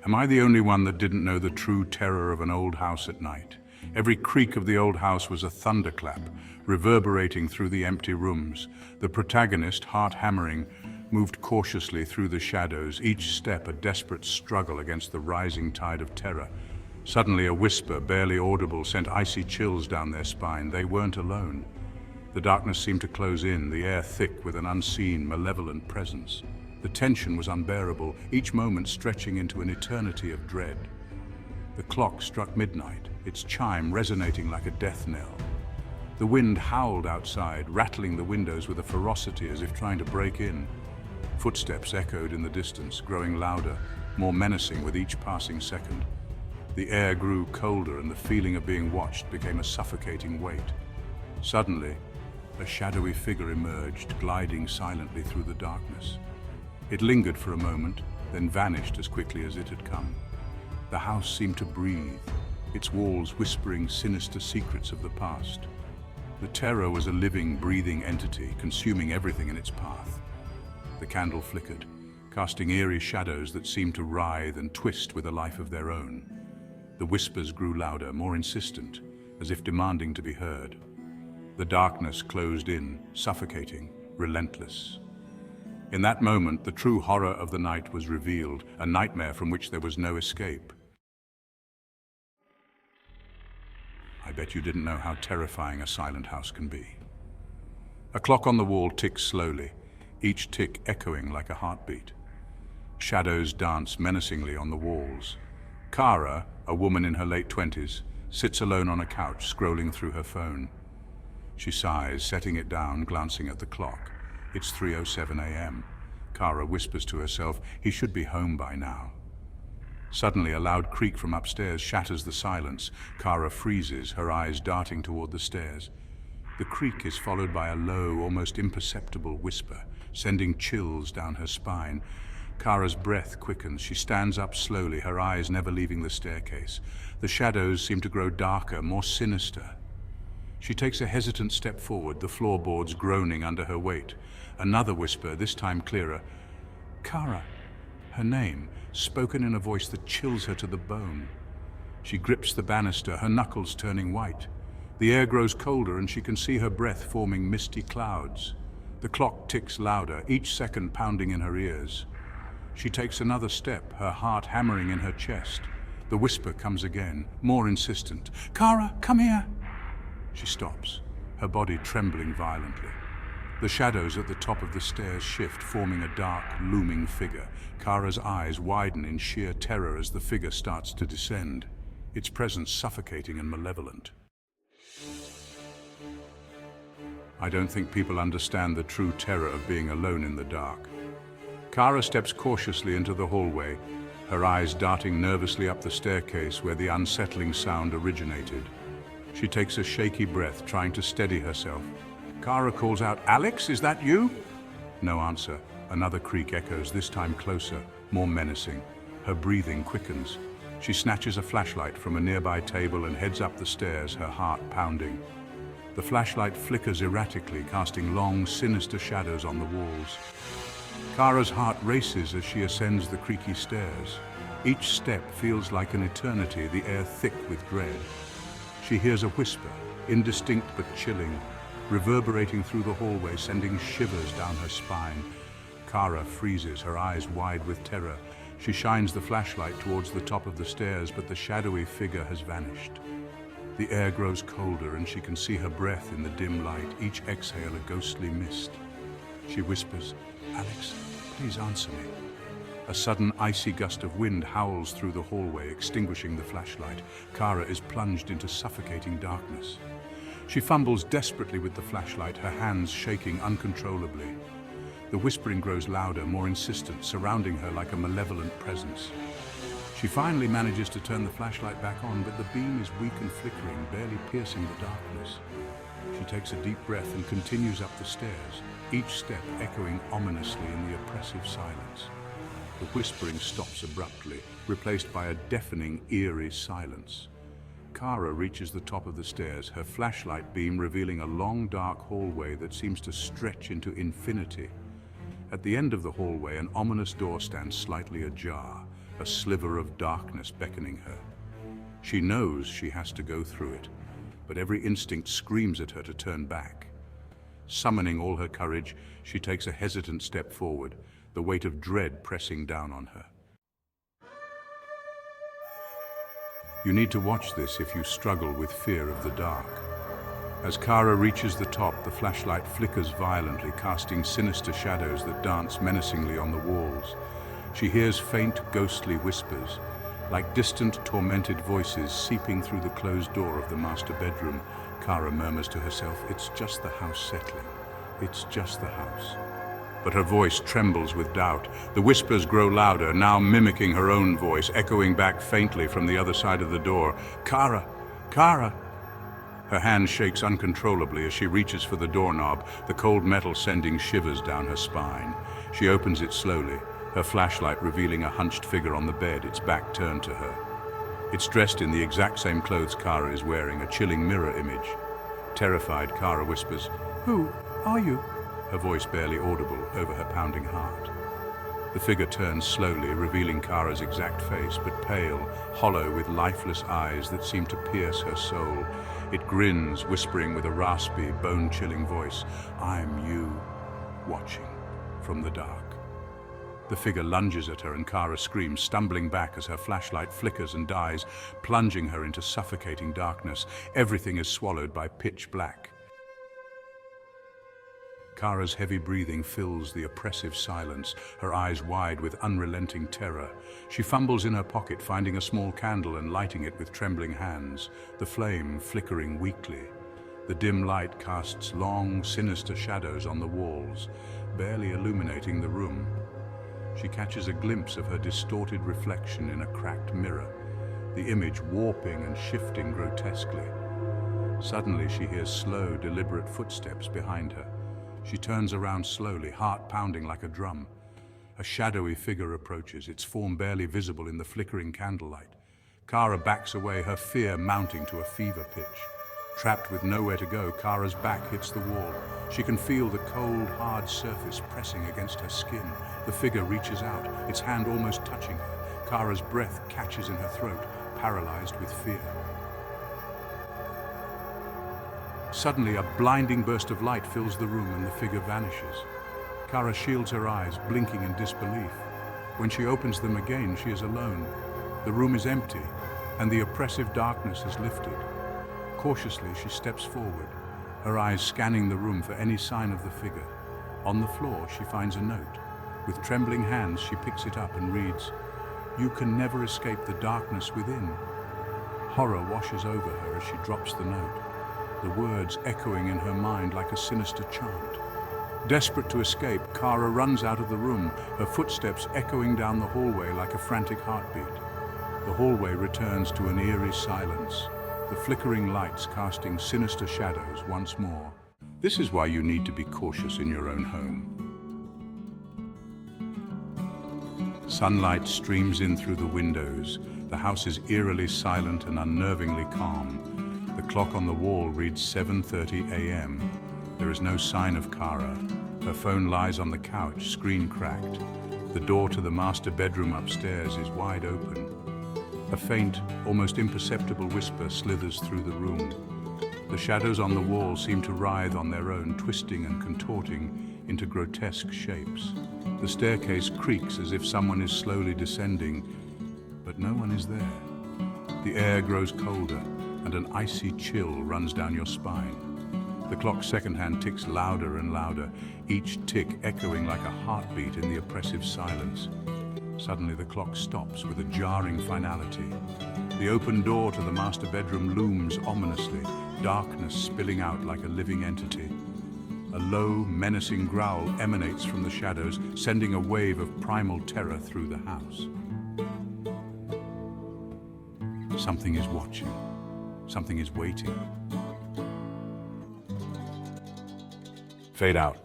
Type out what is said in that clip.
Am I the only one that didn't know the true terror of an old house at night? Every creak of the old house was a thunderclap, reverberating through the empty rooms. The protagonist, heart hammering, moved cautiously through the shadows, each step a desperate struggle against the rising tide of terror. Suddenly a whisper, barely audible, sent icy chills down their spine. They weren't alone. The darkness seemed to close in, the air thick with an unseen, malevolent presence. The tension was unbearable, each moment stretching into an eternity of dread. The clock struck midnight, its chime resonating like a death knell. The wind howled outside, rattling the windows with a ferocity as if trying to break in. Footsteps echoed in the distance, growing louder, more menacing with each passing second. The air grew colder and the feeling of being watched became a suffocating weight. Suddenly, a shadowy figure emerged, gliding silently through the darkness. It lingered for a moment, then vanished as quickly as it had come. The house seemed to breathe, its walls whispering sinister secrets of the past. The terror was a living, breathing entity, consuming everything in its path. The candle flickered, casting eerie shadows that seemed to writhe and twist with a life of their own. The whispers grew louder, more insistent, as if demanding to be heard. The darkness closed in, suffocating, relentless. In that moment, the true horror of the night was revealed, a nightmare from which there was no escape. I bet you didn't know how terrifying a silent house can be. A clock on the wall ticked slowly, each tick echoing like a heartbeat. Shadows dance menacingly on the walls. Kara, a woman in her late 20s, sits alone on a couch, scrolling through her phone. She sighs, setting it down, glancing at the clock. It's 3:07 a.m. Kara whispers to herself, he should be home by now. Suddenly, a loud creak from upstairs shatters the silence. Kara freezes, her eyes darting toward the stairs. The creak is followed by a low, almost imperceptible whisper, sending chills down her spine. Kara's breath quickens. She stands up slowly, her eyes never leaving the staircase. The shadows seem to grow darker, more sinister. She takes a hesitant step forward, the floorboards groaning under her weight. Another whisper, this time clearer. Kara. Her name, spoken in a voice that chills her to the bone. She grips the banister, her knuckles turning white. The air grows colder and she can see her breath forming misty clouds. The clock ticks louder, each second pounding in her ears. She takes another step, her heart hammering in her chest. The whisper comes again, more insistent. Kara, come here. She stops, her body trembling violently. The shadows at the top of the stairs shift, forming a dark, looming figure. Kara's eyes widen in sheer terror as the figure starts to descend, its presence suffocating and malevolent. I don't think people understand the true terror of being alone in the dark. Kara steps cautiously into the hallway, her eyes darting nervously up the staircase where the unsettling sound originated. She takes a shaky breath, trying to steady herself. Kara calls out, Alex, is that you? No answer. Another creak echoes, this time closer, more menacing. Her breathing quickens. She snatches a flashlight from a nearby table and heads up the stairs, her heart pounding. The flashlight flickers erratically, casting long, sinister shadows on the walls. Kara's heart races as she ascends the creaky stairs. Each step feels like an eternity, the air thick with dread. She hears a whisper, indistinct but chilling, reverberating through the hallway, sending shivers down her spine. Kara freezes, her eyes wide with terror. She shines the flashlight towards the top of the stairs, but the shadowy figure has vanished. The air grows colder and she can see her breath in the dim light, each exhale a ghostly mist. She whispers, Alex, please answer me. A sudden icy gust of wind howls through the hallway, extinguishing the flashlight. Kara is plunged into suffocating darkness. She fumbles desperately with the flashlight, her hands shaking uncontrollably. The whispering grows louder, more insistent, surrounding her like a malevolent presence. She finally manages to turn the flashlight back on, but the beam is weak and flickering, barely piercing the darkness. She takes a deep breath and continues up the stairs, each step echoing ominously in the oppressive silence. The whispering stops abruptly, replaced by a deafening, eerie silence. Kara reaches the top of the stairs, her flashlight beam revealing a long, dark hallway that seems to stretch into infinity. At the end of the hallway, an ominous door stands slightly ajar, a sliver of darkness beckoning her. She knows she has to go through it, but every instinct screams at her to turn back. Summoning all her courage, she takes a hesitant step forward, the weight of dread pressing down on her. You need to watch this if you struggle with fear of the dark. As Kara reaches the top, the flashlight flickers violently, casting sinister shadows that dance menacingly on the walls. She hears faint, ghostly whispers, like distant, tormented voices seeping through the closed door of the master bedroom. Kara murmurs to herself, "It's just the house settling. It's just the house." But her voice trembles with doubt. The whispers grow louder, now mimicking her own voice, echoing back faintly from the other side of the door. "Kara! Kara!" Her hand shakes uncontrollably as she reaches for the doorknob, the cold metal sending shivers down her spine. She opens it slowly, her flashlight revealing a hunched figure on the bed, its back turned to her. It's dressed in the exact same clothes Kara is wearing, a chilling mirror image. Terrified, Kara whispers, "Who are you?" Her voice barely audible over her pounding heart. The figure turns slowly, revealing Kara's exact face, but pale, hollow, with lifeless eyes that seem to pierce her soul. It grins, whispering with a raspy, bone-chilling voice, "I'm you, watching from the dark." The figure lunges at her and Kara screams, stumbling back as her flashlight flickers and dies, plunging her into suffocating darkness. Everything is swallowed by pitch black. Kara's heavy breathing fills the oppressive silence, her eyes wide with unrelenting terror. She fumbles in her pocket, finding a small candle and lighting it with trembling hands, the flame flickering weakly. The dim light casts long, sinister shadows on the walls, barely illuminating the room. She catches a glimpse of her distorted reflection in a cracked mirror, the image warping and shifting grotesquely. Suddenly she hears slow, deliberate footsteps behind her. She turns around slowly, heart pounding like a drum. A shadowy figure approaches, its form barely visible in the flickering candlelight. Kara backs away, her fear mounting to a fever pitch. Trapped with nowhere to go, Kara's back hits the wall. She can feel the cold, hard surface pressing against her skin. The figure reaches out, its hand almost touching her. Kara's breath catches in her throat, paralyzed with fear. Suddenly, a blinding burst of light fills the room and the figure vanishes. Kara shields her eyes, blinking in disbelief. When she opens them again, she is alone. The room is empty, and the oppressive darkness has lifted. Cautiously, she steps forward, her eyes scanning the room for any sign of the figure. On the floor, she finds a note. With trembling hands, she picks it up and reads, "You can never escape the darkness within." Horror washes over her as she drops the note, the words echoing in her mind like a sinister chant. Desperate to escape, Kara runs out of the room, her footsteps echoing down the hallway like a frantic heartbeat. The hallway returns to an eerie silence, the flickering lights casting sinister shadows once more. This is why you need to be cautious in your own home. Sunlight streams in through the windows. The house is eerily silent and unnervingly calm. The clock on the wall reads 7:30 a.m. There is no sign of Kara. Her phone lies on the couch, screen cracked. The door to the master bedroom upstairs is wide open. A faint, almost imperceptible whisper slithers through the room. The shadows on the wall seem to writhe on their own, twisting and contorting into grotesque shapes. The staircase creaks as if someone is slowly descending, but no one is there. The air grows colder, and an icy chill runs down your spine. The clock's second hand ticks louder and louder, each tick echoing like a heartbeat in the oppressive silence. Suddenly the clock stops with a jarring finality. The open door to the master bedroom looms ominously, darkness spilling out like a living entity. A low, menacing growl emanates from the shadows, sending a wave of primal terror through the house. Something is watching. Something is waiting. Fade out.